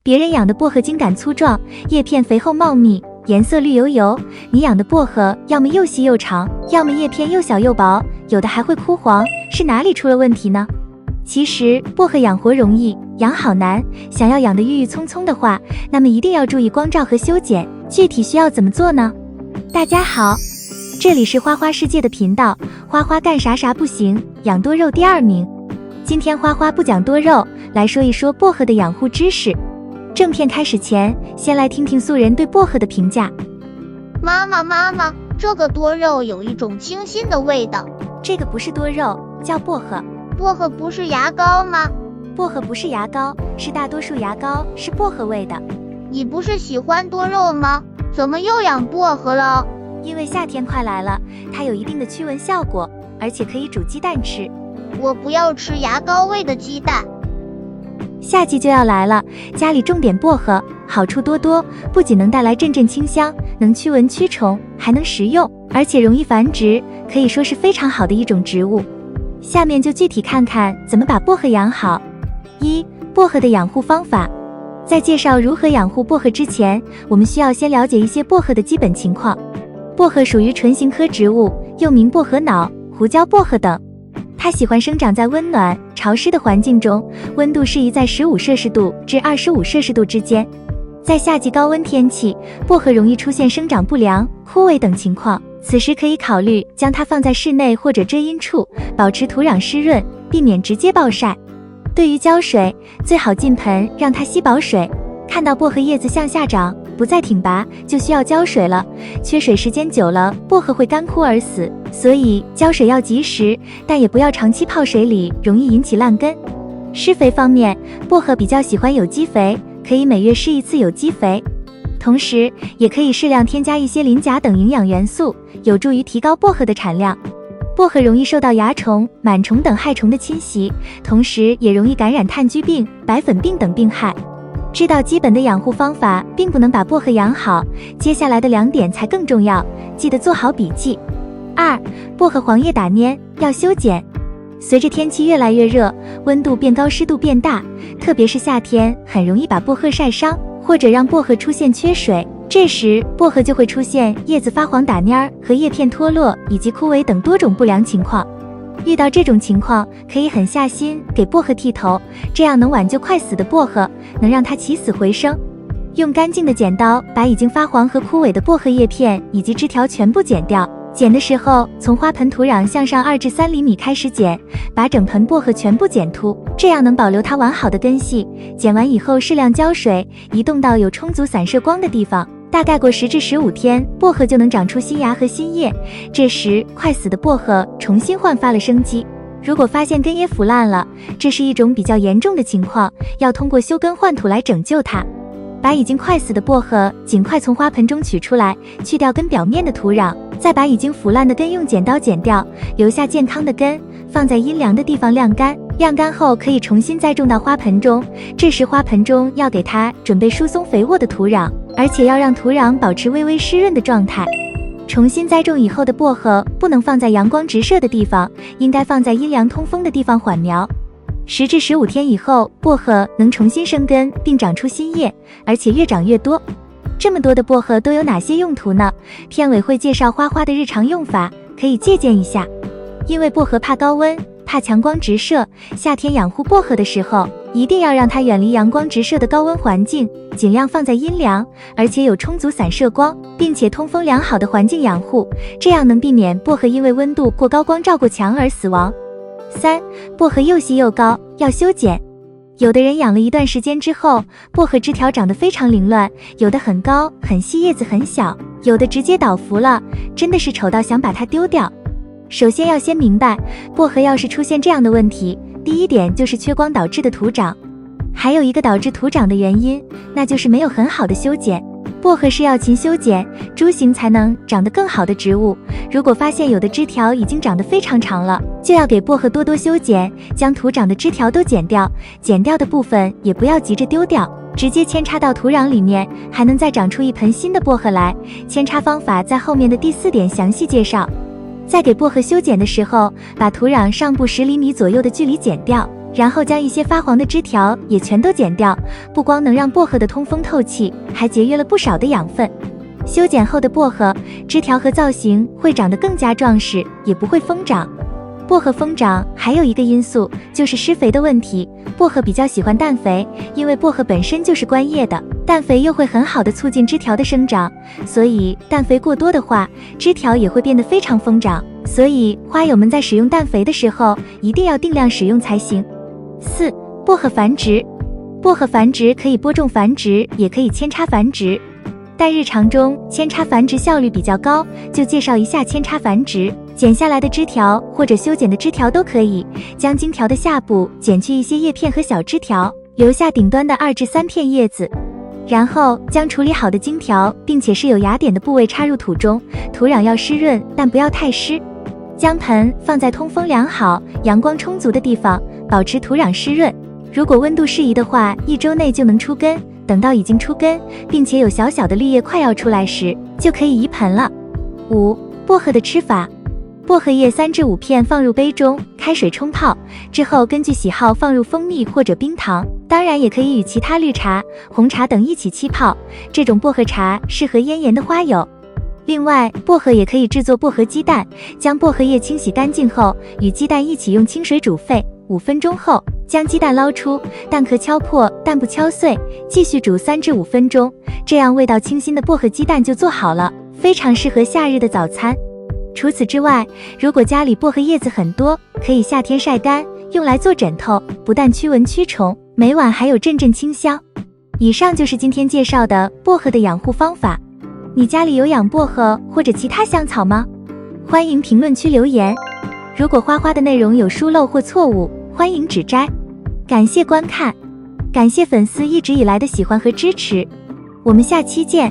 别人养的薄荷茎杆粗壮，叶片肥厚茂密，颜色绿油油，你养的薄荷要么又细又长，要么叶片又小又薄，有的还会枯黄，是哪里出了问题呢？其实薄荷养活容易，养好难，想要养得郁郁葱葱的话，那么一定要注意光照和修剪。具体需要怎么做呢？大家好，这里是花花世界的频道，花花干啥啥不行，养多肉第2名。今天花花不讲多肉，来说一说薄荷的养护知识。正片开始前，先来听听素人对薄荷的评价。妈妈，这个多肉有一种清新的味道。这个不是多肉，叫薄荷。薄荷不是牙膏吗？薄荷不是牙膏，是大多数牙膏是薄荷味的。你不是喜欢多肉吗？怎么又养薄荷了？因为夏天快来了，它有一定的驱蚊效果，而且可以煮鸡蛋吃。我不要吃牙膏味的鸡蛋。夏季就要来了，家里种点薄荷，好处多多，不仅能带来阵阵清香，能驱蚊驱虫，还能食用，而且容易繁殖，可以说是非常好的一种植物。下面就具体看看怎么把薄荷养好。1. 薄荷的养护方法。在介绍如何养护薄荷之前，我们需要先了解一些薄荷的基本情况。薄荷属于唇形科植物，又名薄荷脑、胡椒薄荷等。它喜欢生长在温暖、潮湿的环境中，温度适宜在15摄氏度至25摄氏度之间。在夏季高温天气，薄荷容易出现生长不良、枯萎等情况，此时可以考虑将它放在室内或者遮阴处，保持土壤湿润，避免直接暴晒。对于浇水，最好进盆让它吸饱水。看到薄荷叶子向下长，不再挺拔，就需要浇水了。缺水时间久了，薄荷会干枯而死，所以浇水要及时，但也不要长期泡水里，容易引起烂根。施肥方面，薄荷比较喜欢有机肥，可以每月施1次有机肥，同时也可以适量添加一些磷钾等营养元素，有助于提高薄荷的产量。薄荷容易受到蚜虫、螨虫等害虫的侵袭，同时也容易感染炭疽病、白粉病等病害。知道基本的养护方法并不能把薄荷养好，接下来的2点才更重要，记得做好笔记。2. 薄荷黄叶打蔫，要修剪。随着天气越来越热，温度变高，湿度变大，特别是夏天，很容易把薄荷晒伤，或者让薄荷出现缺水，这时薄荷就会出现叶子发黄打蔫和叶片脱落以及枯萎等多种不良情况。遇到这种情况，可以狠下心给薄荷剃头，这样能挽救快死的薄荷，能让它起死回生。用干净的剪刀把已经发黄和枯萎的薄荷叶片以及枝条全部剪掉。剪的时候，从花盆土壤向上2至3厘米开始剪，把整盆薄荷全部剪秃，这样能保留它完好的根系。剪完以后适量浇水，移动到有充足散射光的地方。大概过10至15天，薄荷就能长出新芽和新叶，这时快死的薄荷重新焕发了生机。如果发现根叶腐烂了，这是一种比较严重的情况，要通过修根换土来拯救它。把已经快死的薄荷尽快从花盆中取出来，去掉根表面的土壤，再把已经腐烂的根用剪刀剪掉，留下健康的根，放在阴凉的地方晾干。晾干后可以重新栽种到花盆中，这时花盆中要给它准备疏松肥沃的土壤，而且要让土壤保持微微湿润的状态。重新栽种以后的薄荷不能放在阳光直射的地方，应该放在阴凉通风的地方缓苗。10至15天以后，薄荷能重新生根并长出新叶，而且越长越多。这么多的薄荷都有哪些用途呢？片尾会介绍花花的日常用法，可以借鉴一下。因为薄荷怕高温，怕强光直射，夏天养护薄荷的时候，一定要让它远离阳光直射的高温环境，尽量放在阴凉，而且有充足散射光，并且通风良好的环境养护，这样能避免薄荷因为温度过高、光照过强而死亡。3. 薄荷又细又高，要修剪。有的人养了一段时间之后，薄荷枝条长得非常凌乱，有的很高很细，叶子很小，有的直接倒伏了，真的是丑到想把它丢掉。首先要先明白，薄荷要是出现这样的问题，第一点就是缺光导致的徒长，还有一个导致徒长的原因，那就是没有很好的修剪。薄荷是要勤修剪，株形才能长得更好的植物。如果发现有的枝条已经长得非常长了，就要给薄荷多多修剪，将徒长的枝条都剪掉，剪掉的部分也不要急着丢掉，直接扦插到土壤里面，还能再长出一盆新的薄荷来。扦插方法在后面的第4点详细介绍。在给薄荷修剪的时候，把土壤上部10厘米左右的距离剪掉，然后将一些发黄的枝条也全都剪掉，不光能让薄荷的通风透气，还节约了不少的养分。修剪后的薄荷枝条和造型会长得更加壮实，也不会疯长。薄荷疯长还有一个因素就是施肥的问题，薄荷比较喜欢氮肥，因为薄荷本身就是观叶的，氮肥又会很好的促进枝条的生长，所以氮肥过多的话，枝条也会变得非常疯长，所以花友们在使用氮肥的时候一定要定量使用才行。4. 薄荷繁殖。薄荷繁殖可以播种繁殖，也可以扦插繁殖，但日常中扦插繁殖效率比较高，就介绍一下扦插繁殖。剪下来的枝条或者修剪的枝条都可以，将茎条的下部剪去一些叶片和小枝条，留下顶端的2至3片叶子，然后将处理好的茎条并且是有芽点的部位插入土中，土壤要湿润，但不要太湿。将盆放在通风良好、阳光充足的地方，保持土壤湿润。如果温度适宜的话，1周内就能出根，等到已经出根，并且有小小的绿叶快要出来时，就可以移盆了。5. 薄荷的吃法。薄荷叶3至5片放入杯中，开水冲泡，之后根据喜好放入蜂蜜或者冰糖，当然也可以与其他绿茶、红茶等一起沏泡，这种薄荷茶适合咽炎的花友。另外，薄荷也可以制作薄荷鸡蛋，将薄荷叶清洗干净后，与鸡蛋一起用清水煮沸，5分钟后将鸡蛋捞出，蛋壳敲破，但不敲碎，继续煮3至5分钟，这样味道清新的薄荷鸡蛋就做好了，非常适合夏日的早餐。除此之外，如果家里薄荷叶子很多，可以夏天晒干，用来做枕头，不但驱蚊驱虫，每晚还有阵阵清香。以上就是今天介绍的薄荷的养护方法。你家里有养薄荷或者其他香草吗？欢迎评论区留言。如果花花的内容有疏漏或错误，欢迎指摘。感谢观看，感谢粉丝一直以来的喜欢和支持，我们下期见。